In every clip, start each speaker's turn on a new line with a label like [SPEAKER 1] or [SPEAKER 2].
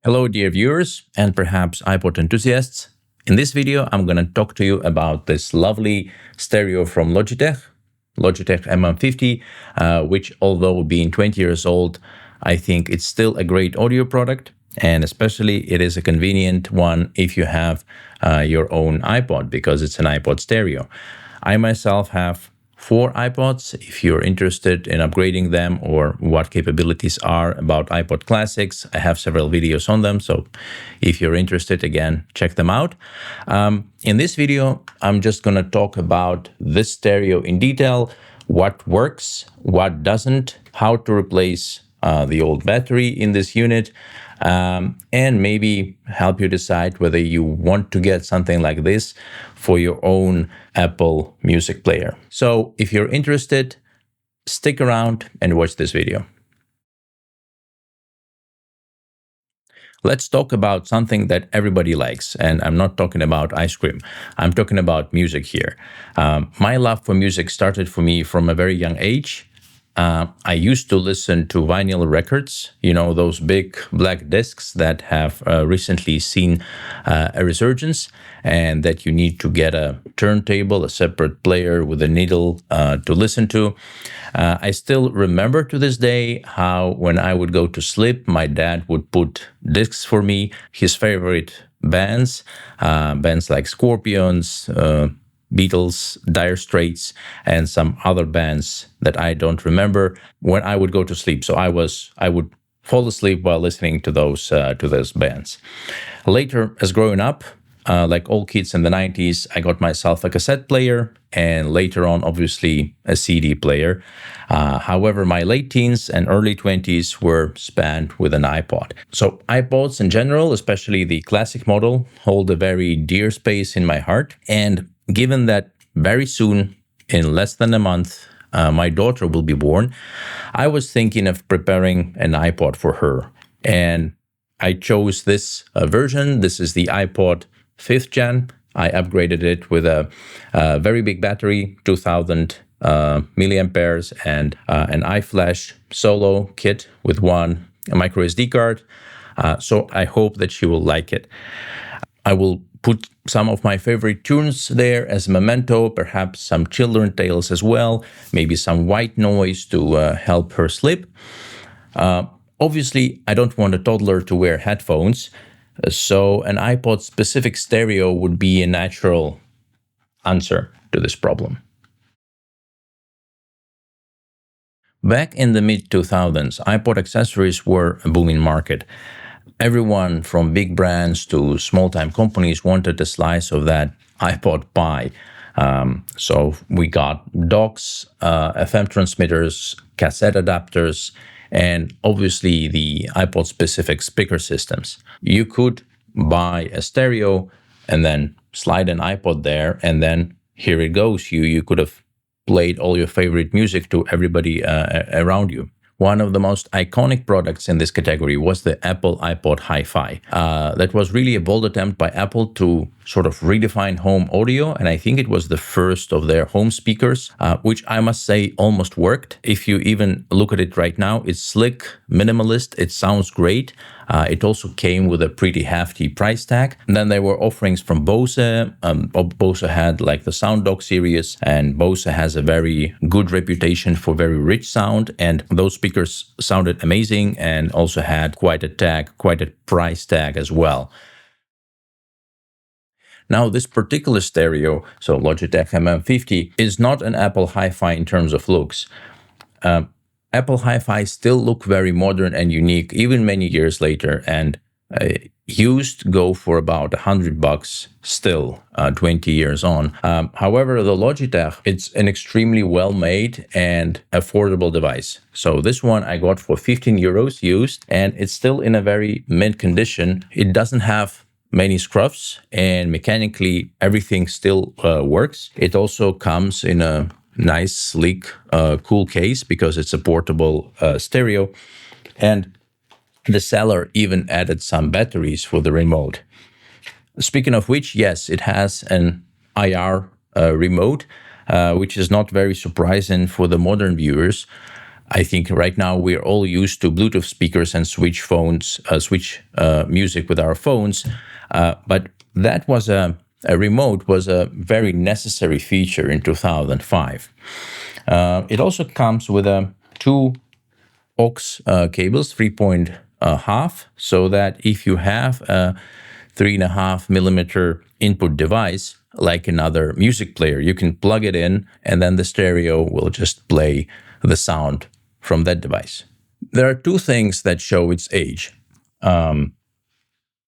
[SPEAKER 1] Hello, dear viewers and perhaps iPod enthusiasts. In this video, I'm going to talk to you about this lovely stereo from Logitech MM50, which although being 20 years old, I think it's still a great audio product. And especially it is a convenient one if you have your own iPod, because it's an iPod stereo. I myself have 4 iPods. If you're interested in upgrading them or what capabilities are about iPod Classics, I have several videos on them. So if you're interested, again, check them out. In this video, I'm just going to talk about this stereo in detail, what works, what doesn't, how to replace the old battery in this unit, and maybe help you decide whether you want to get something like this for your own Apple Music player. So if you're interested, stick around and watch this video. Let's talk about something that everybody likes, and I'm not talking about ice cream. I'm talking about music here. My love for music started for me from a very young age. I used to listen to vinyl records, those big black discs that have recently seen a resurgence, and that you need to get a turntable, a separate player with a needle to listen to. I still remember to this day how when I would go to sleep, my dad would put discs for me, his favorite bands like Scorpions, Beatles, Dire Straits, and some other bands that I don't remember when I would go to sleep. So I would fall asleep while listening to those bands. Later, as growing up, like all kids in the 90s, I got myself a cassette player, and later on, obviously, a CD player. However, my late teens and early 20s were spent with an iPod. So iPods in general, especially the classic model, hold a very dear space in my heart. And given that very soon, in less than a month, my daughter will be born, I was thinking of preparing an iPod for her. And I chose this version. This is the iPod 5th gen. I upgraded it with a very big battery, 2000 milliamperes, and an iFlash Solo kit with one micro SD card. So I hope that she will like it. I will put some of my favorite tunes there as a memento, perhaps some children tales as well, maybe some white noise to help her sleep. Obviously, I don't want a toddler to wear headphones, so an iPod-specific stereo would be a natural answer to this problem. Back in the mid-2000s, iPod accessories were a booming market. Everyone from big brands to small-time companies wanted a slice of that iPod pie. So we got docks, FM transmitters, cassette adapters, and obviously the iPod-specific speaker systems. You could buy a stereo and then slide an iPod there, and then here it goes. You could have played all your favorite music to everybody around you. One of the most iconic products in this category was the Apple iPod Hi-Fi. That was really a bold attempt by Apple to sort of redefine home audio, and I think it was the first of their home speakers, which I must say almost worked. If you even look at it right now, it's slick, minimalist, it sounds great. It also came with a pretty hefty price tag. And then there were offerings from Bose. Bose had like the Sound Dog series, and Bose has a very good reputation for very rich sound, and those speakers sounded amazing and also had quite a price tag as well. Now, this particular stereo, so Logitech MM50, is not an Apple Hi-Fi in terms of looks. Apple Hi-Fi still look very modern and unique, even many years later, and used go for about $100 still, 20 years on. However, the Logitech, it's an extremely well-made and affordable device. So this one I got for 15 euros used, and it's still in a very mint condition. It doesn't have many scruffs, and mechanically everything still works. It also comes in a nice, sleek, cool case because it's a portable stereo. And the seller even added some batteries for the remote. Speaking of which, yes, it has an IR remote, which is not very surprising for the modern viewers. I think right now we're all used to Bluetooth speakers and switch music with our phones, but that was a remote was a very necessary feature in 2005. It also comes with two aux cables, 3.5, so that if you have a 3.5 millimeter input device, like another music player, you can plug it in and then the stereo will just play the sound from that device. There are two things that show its age.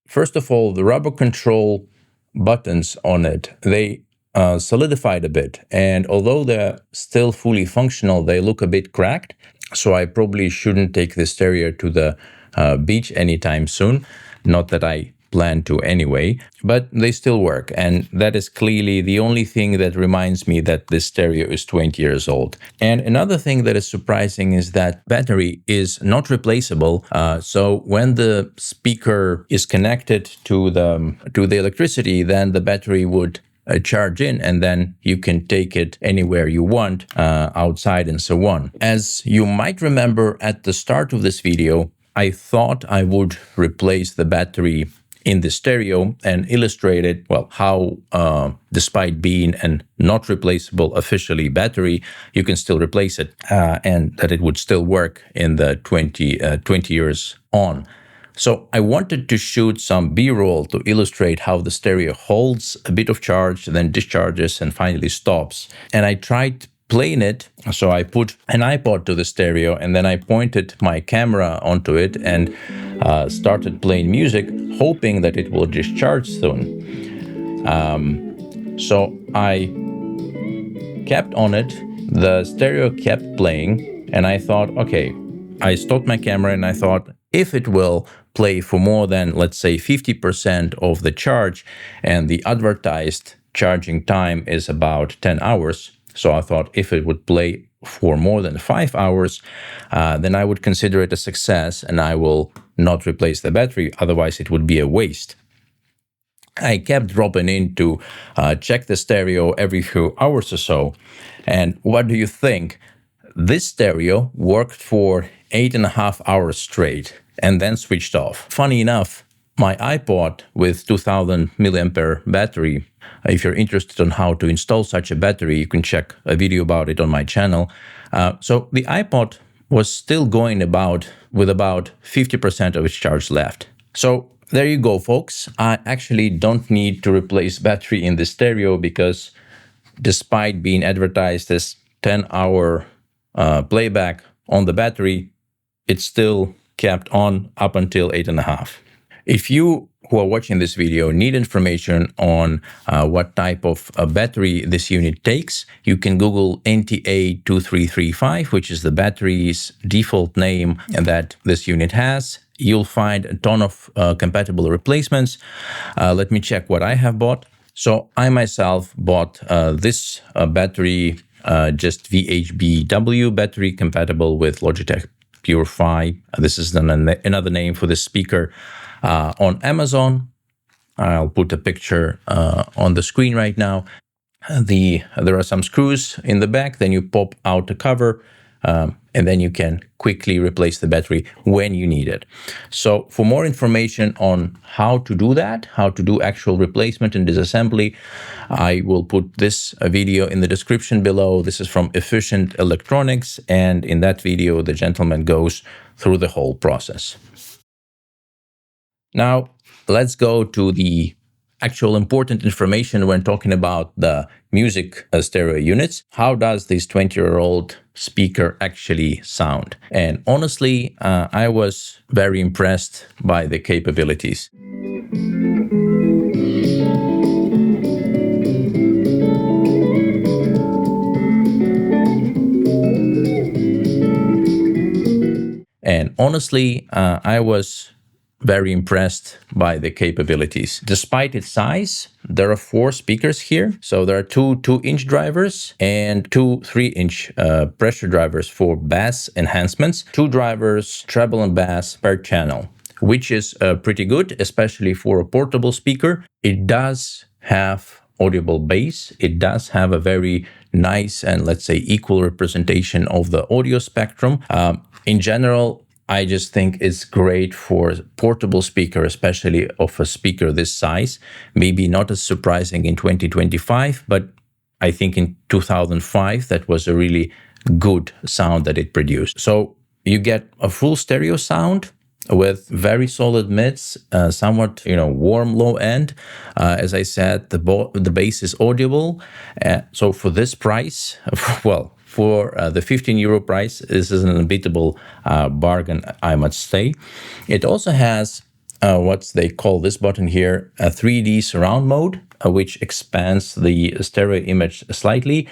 [SPEAKER 1] First of all, the rubber control buttons on it, they solidified a bit. And although they're still fully functional, they look a bit cracked. So I probably shouldn't take the stereo to the beach anytime soon. Not that I plan to anyway, but they still work. And that is clearly the only thing that reminds me that this stereo is 20 years old. And another thing that is surprising is that battery is not replaceable. So when the speaker is connected to the electricity, then the battery would charge in, and then you can take it anywhere you want, outside and so on. As you might remember at the start of this video, I thought I would replace the battery in the stereo and illustrated, well, how despite being a not replaceable officially battery, you can still replace it, and that it would still work in the 20 years on. So I wanted to shoot some B-roll to illustrate how the stereo holds a bit of charge, then discharges and finally stops. And I tried playing it. So I put an iPod to the stereo and then I pointed my camera onto it and started playing music, hoping that it will discharge soon. So I kept on it, the stereo kept playing, and I thought, okay, I stopped my camera and I thought, if it will play for more than, let's say, 50% of the charge, and the advertised charging time is about 10 hours, so I thought if it would play for more than 5 hours, then I would consider it a success and I will not replace the battery, otherwise it would be a waste. I kept dropping in to check the stereo every few hours or so. And what do you think? This stereo worked for 8.5 hours straight and then switched off. Funny enough, my iPod with 2000 milliampere battery, if you're interested on how to install such a battery, you can check a video about it on my channel. So the iPod was still going with about 50% of its charge left. So there you go, folks. I actually don't need to replace battery in the stereo because despite being advertised as 10-hour playback on the battery, it still kept on up until 8.5. If you who are watching this video need information on what type of battery this unit takes, you can Google NTA2335, which is the battery's default name that this unit has. You'll find a ton of compatible replacements. Let me check what I have bought. So I myself bought this battery, just VHBW battery compatible with Logitech Purify. This is another name for this speaker. On Amazon. I'll put a picture on the screen right now. There are some screws in the back, then you pop out the cover, and then you can quickly replace the battery when you need it. So for more information on how to do that, how to do actual replacement and disassembly, I will put this video in the description below. This is from Efficient Electronics, and in that video, the gentleman goes through the whole process. Now, let's go to the actual important information when talking about the music stereo units. How does this 20-year-old speaker actually sound? And honestly, I was very impressed by the capabilities. And honestly, I was very impressed by the capabilities. Despite its size, there are 4 speakers here. So there are two 2-inch drivers and 2 3-inch pressure drivers for bass enhancements. 2 drivers, treble and bass per channel, which is pretty good, especially for a portable speaker. It does have audible bass. It does have a very nice and, let's say, equal representation of the audio spectrum. In general, I just think it's great for portable speaker, especially of a speaker this size. Maybe not as surprising in 2025, but I think in 2005 that was a really good sound that it produced. So you get a full stereo sound with very solid mids, somewhat warm low end. As I said, the bass is audible. So for this price, well, for the 15 euro price, this is an unbeatable bargain, I must say. It also has what they call this button here, a 3D surround mode, which expands the stereo image slightly.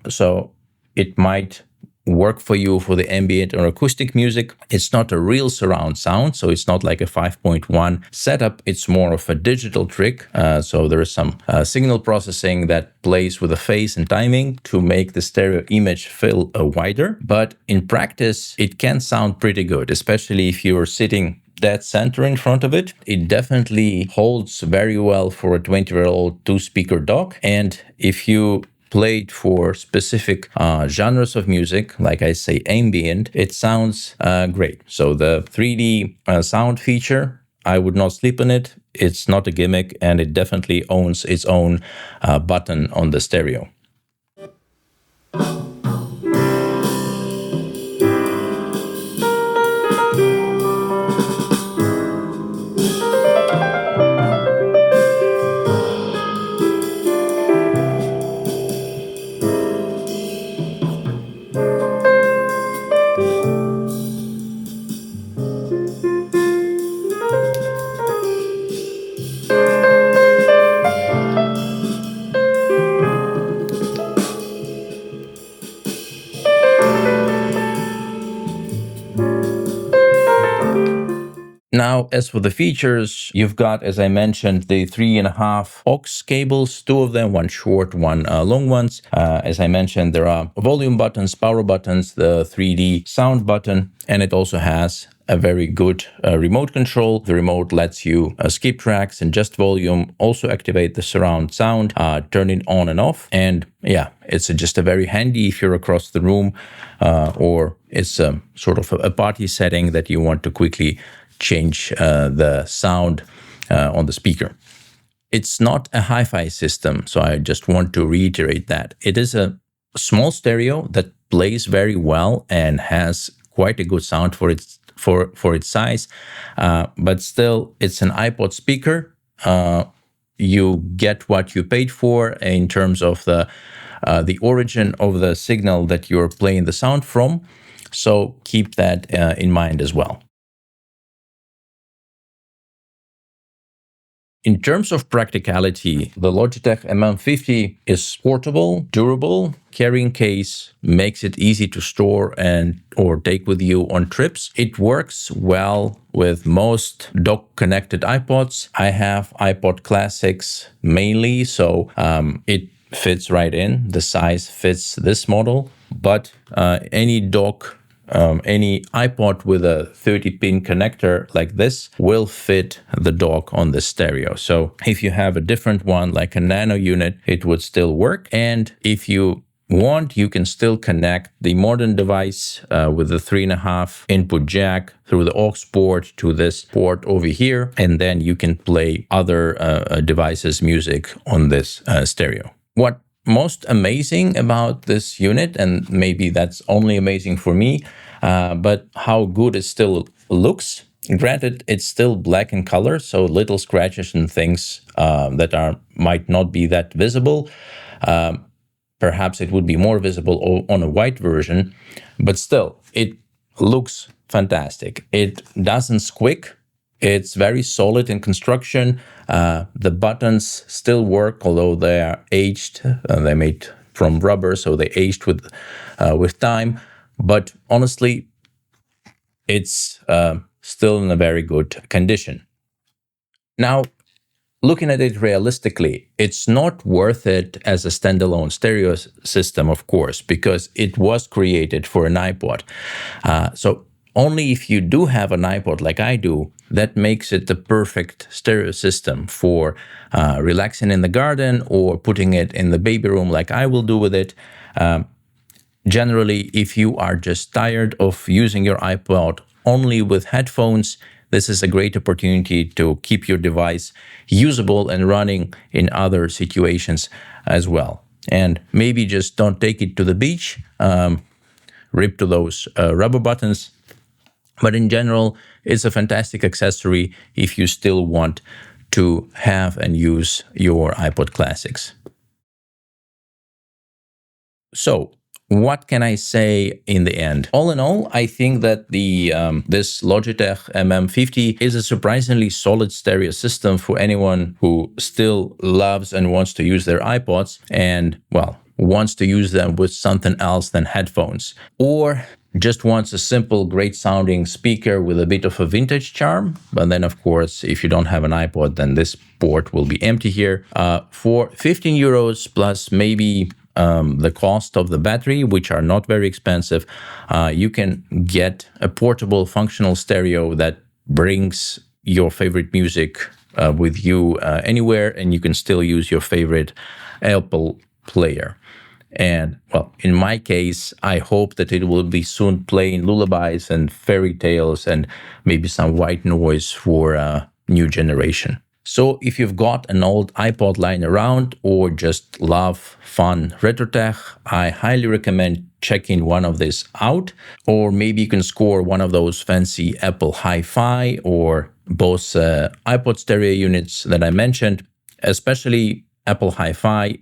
[SPEAKER 1] So it might work for you for the ambient or acoustic music. It's not a real surround sound, so it's not like a 5.1 setup. It's more of a digital trick. So there is some signal processing that plays with the phase and timing to make the stereo image feel wider. But in practice, it can sound pretty good, especially if you're sitting dead center in front of it. It definitely holds very well for a 20-year-old two-speaker dock. And if you played for specific genres of music, like I say ambient, it sounds great. So the 3D sound feature, I would not sleep on it. It's not a gimmick, and it definitely owns its own button on the stereo. Now, as for the features, you've got, as I mentioned, the 3.5 aux cables, two of them, one short, one long ones. As I mentioned, there are volume buttons, power buttons, the 3D sound button, and it also has a very good remote control. The remote lets you skip tracks, adjust volume, also activate the surround sound, turn it on and off. And yeah, it's just a very handy if you're across the room or it's a sort of a party setting that you want to quickly change the sound on the speaker. It's not a hi-fi system, so I just want to reiterate that. It is a small stereo that plays very well and has quite a good sound for its size, but still it's an iPod speaker. You get what you paid for in terms of the origin of the signal that you're playing the sound from, so keep that in mind as well. In terms of practicality, the Logitech MM50 is portable, durable, carrying case, makes it easy to store and or take with you on trips. It works well with most dock-connected iPods. I have iPod Classics mainly, so it fits right in. The size fits this model, but any dock any iPod with a 30-pin connector like this will fit the dock on the stereo. So if you have a different one, like a nano unit, it would still work. And if you want, you can still connect the modern device with the 3.5 input jack through the aux port to this port over here, and then you can play other devices' music on this stereo. What most amazing about this unit, and maybe that's only amazing for me, but how good it still looks. Granted, it's still black in color, so little scratches and things that might not be that visible. Perhaps it would be more visible on a white version, but still, it looks fantastic. It doesn't squeak. It's very solid in construction. The buttons still work, although they are aged. They're made from rubber, so they aged with time. But honestly, it's still in a very good condition. Now, looking at it realistically, it's not worth it as a standalone stereo system, of course, because it was created for an iPod. So Only if you do have an iPod like I do, that makes it the perfect stereo system for relaxing in the garden or putting it in the baby room like I will do with it. Generally, if you are just tired of using your iPod only with headphones, this is a great opportunity to keep your device usable and running in other situations as well. And maybe just don't take it to the beach, rip to those rubber buttons. But in general, it's a fantastic accessory if you still want to have and use your iPod Classics. So, what can I say in the end? All in all, I think that this Logitech MM50 is a surprisingly solid stereo system for anyone who still loves and wants to use their iPods and, well, wants to use them with something else than headphones, or just wants a simple, great sounding speaker with a bit of a vintage charm. But then, of course, if you don't have an iPod, then this port will be empty here. For 15 euros plus maybe the cost of the battery, which are not very expensive, you can get a portable functional stereo that brings your favorite music with you anywhere, and you can still use your favorite Apple player. And, well, in my case, I hope that it will be soon playing lullabies and fairy tales and maybe some white noise for a new generation. So if you've got an old iPod lying around or just love fun retro tech, I highly recommend checking one of these out. Or maybe you can score one of those fancy Apple Hi-Fi or Bose iPod stereo units that I mentioned. Especially Apple Hi-Fi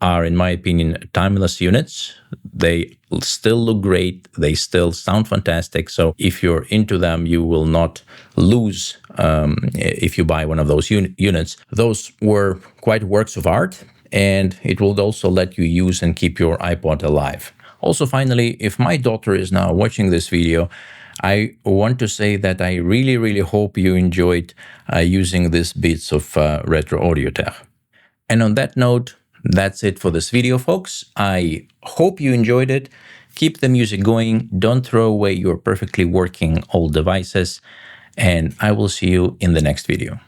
[SPEAKER 1] are, in my opinion, timeless units. They still look great. They still sound fantastic. So if you're into them, you will not lose if you buy one of those units. Those were quite works of art, and it will also let you use and keep your iPod alive. Also, finally, if my daughter is now watching this video, I want to say that I really, really hope you enjoyed using these bits of retro audio tech. And on that note, that's it for this video, folks. I hope you enjoyed it. Keep the music going. Don't throw away your perfectly working old devices. And I will see you in the next video.